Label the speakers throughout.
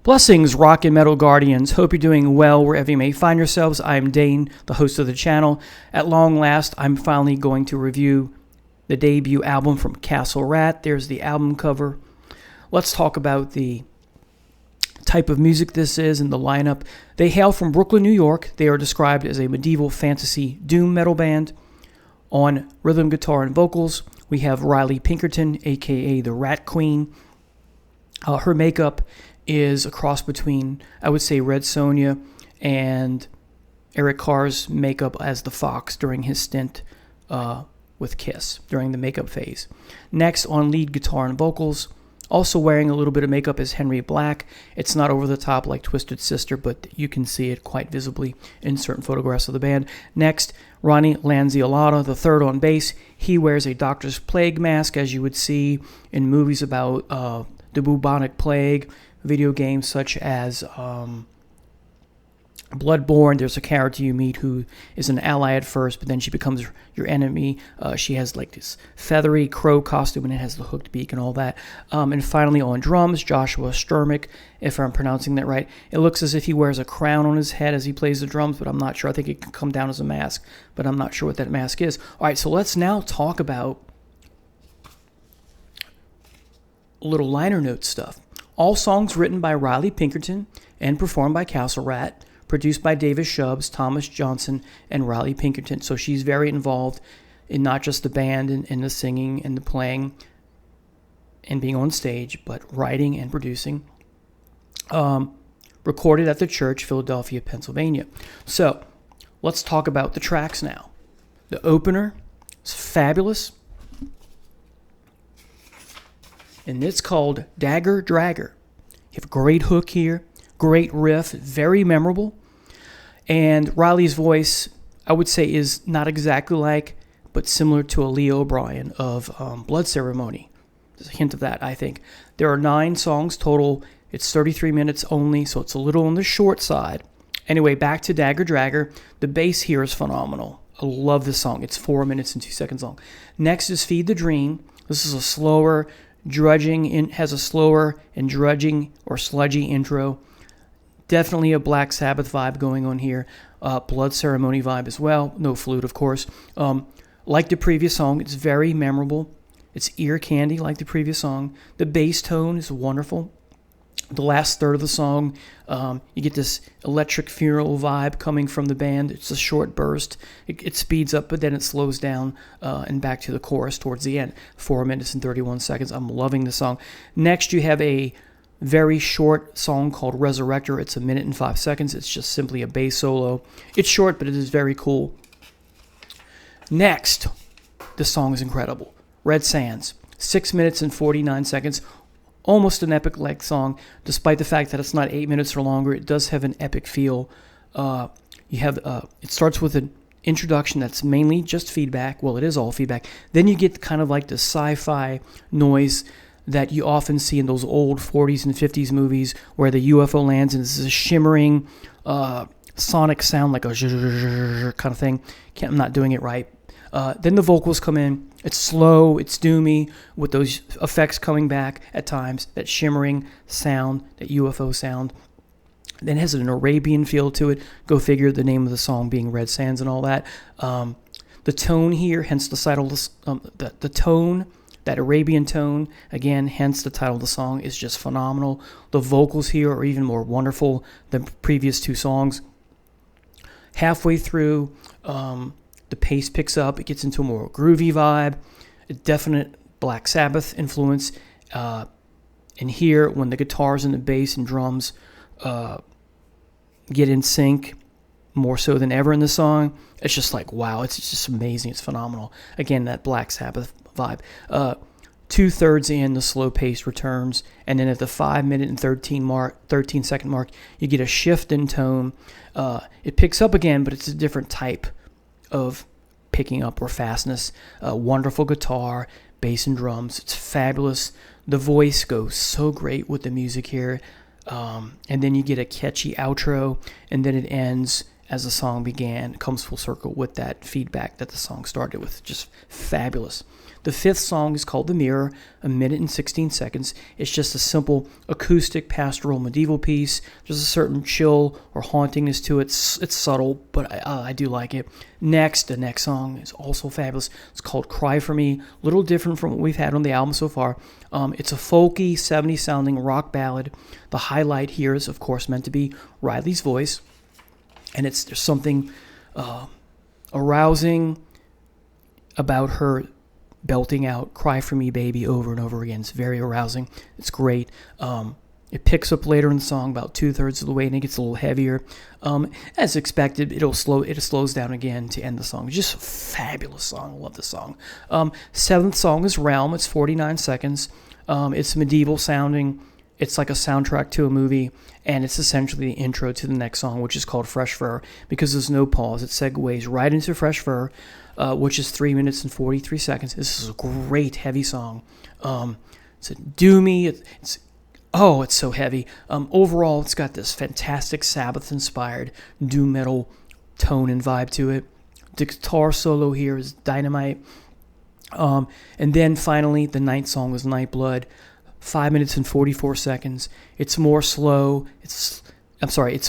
Speaker 1: Blessings, rock and metal guardians. Hope you're doing well wherever you may find yourselves. I'm Dane, the host of the channel. At long last, I'm finally going to review the debut album from Castle Rat. There's the album cover. Let's talk about the type of music this is and the lineup. They hail from Brooklyn, New York. They are described as a medieval fantasy doom metal band. On rhythm guitar and vocals, we have Riley Pinkerton, aka the Rat Queen. Her makeup is a cross between, I would say, Red Sonja and Eric Carr's makeup as the Fox during his stint with Kiss during the makeup phase. Next, on lead guitar and vocals, also wearing a little bit of makeup, is Henry Black. It's not over the top like Twisted Sister, but you can see it quite visibly in certain photographs of the band. Next, Ronnie Lanziolata, the third on bass. He wears a Doctor's Plague mask, as you would see in movies about the bubonic plague, video games such as Bloodborne. There's a character you meet who is an ally at first, but then she becomes your enemy. She has like this feathery crow costume, and it has the hooked beak and all that. And finally on drums, Joshua Sturmick, if I'm pronouncing that right. It looks as if he wears a crown on his head as he plays the drums, but I'm not sure. I think it can come down as a mask, but I'm not sure what that mask is. All right, so let's now talk about a little liner note stuff. All songs written by Riley Pinkerton and performed by Castle Rat, produced by Davis Shubs, Thomas Johnson, and Riley Pinkerton. So she's very involved in not just the band and the singing and the playing and being on stage, but writing and producing. Recorded at the church, Philadelphia, Pennsylvania. So let's talk about the tracks now. The opener is fabulous, and it's called Dagger Dragger. You have a great hook here, great riff, very memorable. And Riley's voice, I would say, is not exactly like, but similar to a Lee O'Brien of Blood Ceremony. There's a hint of that, I think. There are 9 songs total. It's 33 minutes only, so it's a little on the short side. Anyway, back to Dagger Dragger. The bass here is phenomenal. I love this song. It's 4 minutes and 2 seconds long. Next is Feed the Dream. This is a slower, has a slower and drudging or sludgy intro. Definitely a Black Sabbath vibe going on here. Blood Ceremony vibe as well. No flute, of course. Like the previous song, it's very memorable. It's ear candy like the previous song. The bass tone is wonderful. The last third of the song, you get this electric funeral vibe coming from the band. It's a short burst. It speeds up, but then it slows down and back to the chorus towards the end. 4 minutes and 31 seconds. I'm loving the song. Next, you have a very short song called Resurrector. It's 1 minute and 5 seconds. It's just simply a bass solo. It's short, but it is very cool. Next, the song is incredible. Red Sands, 6 minutes and 49 seconds. Almost an epic like song, despite the fact that it's not 8 minutes or longer. It does have an epic feel. It starts with an introduction that's mainly just feedback. Well, it is all feedback. Then you get kind of like the sci-fi noise that you often see in those old 40s and 50s movies where the UFO lands and it's a shimmering sonic sound, like a kind of thing. I'm not doing it right. Then the vocals come in. It's slow, it's doomy, with those effects coming back at times, that shimmering sound, that UFO sound. Then it has an Arabian feel to it. Go figure, the name of the song being Red Sands and all that. The tone here, hence the title, the tone, that Arabian tone, again, hence the title of the song, is just phenomenal. The vocals here are even more wonderful than previous 2 songs. Halfway through, the pace picks up. It gets into a more groovy vibe, a definite Black Sabbath influence. And here, when the guitars and the bass and drums get in sync, more so than ever in the song, it's just like, wow, it's just amazing. It's phenomenal. Again, that Black Sabbath vibe. 2/3 in, the slow pace returns, and then at the 5 minute and 13 second mark, you get a shift in tone. It picks up again, but it's a different type of picking up or fastness. Wonderful guitar, bass and drums. It's fabulous. The voice goes so great with the music here. And then you get a catchy outro, and then it ends as the song began. It comes full circle with that feedback that the song started with. Just fabulous. The fifth song is called The Mirror, 1 minute and 16 seconds. It's just a simple acoustic pastoral medieval piece. There's a certain chill or hauntingness to it. It's subtle, but I do like it. The next song is also fabulous. It's called Cry For Me, a little different from what we've had on the album so far. It's a folky, 70s sounding rock ballad. The highlight here is, of course, meant to be Riley's voice. And there's something arousing about her belting out "Cry For Me, Baby" over and over again. It's very arousing. It's great. It picks up later in the song, about 2/3 of the way, and it gets a little heavier. As expected, it slows down again to end the song. Just a fabulous song. I love this song. Seventh song is Realm. It's 49 seconds. It's medieval sounding. It's like a soundtrack to a movie, and it's essentially the intro to the next song, which is called Fresh Fur, because there's no pause. It segues right into Fresh Fur, which is 3 minutes and 43 seconds. This is a great, heavy song. It's a doomy. It's so heavy. Overall, it's got this fantastic Sabbath-inspired doom metal tone and vibe to it. The guitar solo here is dynamite. And then finally, the ninth song is Nightblood. 5 minutes and 44 seconds. It's more slow. It's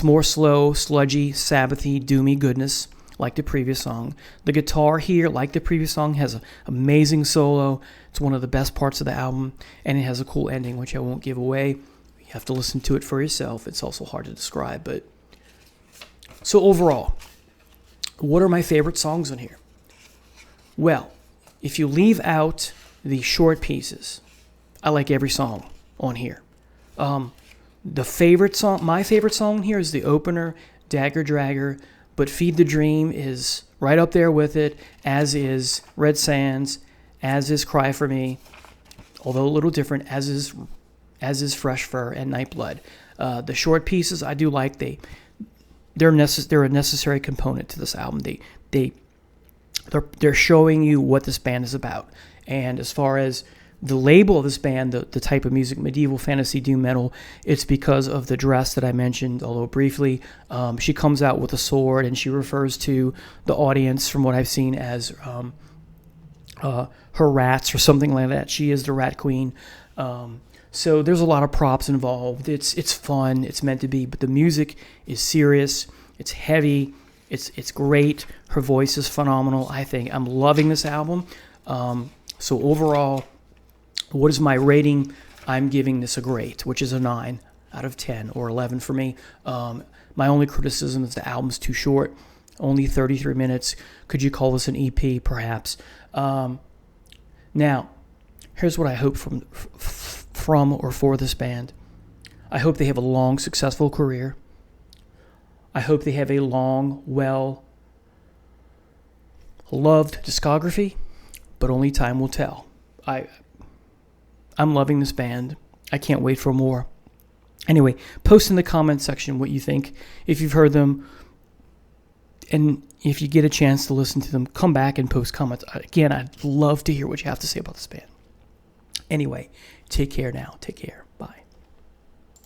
Speaker 1: more slow, sludgy, Sabbathy, doomy goodness, like the previous song. The guitar here, like the previous song, has an amazing solo. It's one of the best parts of the album, and it has a cool ending, which I won't give away. You have to listen to it for yourself. It's also hard to describe. But so overall, what are my favorite songs on here? Well, if you leave out the short pieces, I like every song on here. My favorite song here is the opener, Dagger Dragger, but Feed the Dream is right up there with it, as is Red Sands, as is Cry For Me, although a little different, as is Fresh Fur and Nightblood. The short pieces I do like. They're a necessary component to this album. They're showing you what this band is about. And as far as the label of this band, the type of music, medieval fantasy doom metal, it's because of the dress that I mentioned, although briefly. She comes out with a sword, and she refers to the audience, from what I've seen, as her rats or something like that. She is the Rat Queen. So there's a lot of props involved. It's fun. It's meant to be, but the music is serious. It's heavy. It's great. Her voice is phenomenal. I think I'm loving this album. So overall, what is my rating? I'm giving this a great, which is a 9 out of 10 or 11 for me. My only criticism is the album's too short, only 33 minutes. Could you call this an EP, perhaps? Now, here's what I hope from or for this band. I hope they have a long, successful career. I hope they have a long, well-loved discography, but only time will tell. I'm loving this band. I can't wait for more. Anyway, post in the comments section what you think. If you've heard them, and if you get a chance to listen to them, come back and post comments. Again, I'd love to hear what you have to say about this band. Anyway, take care now. Take care.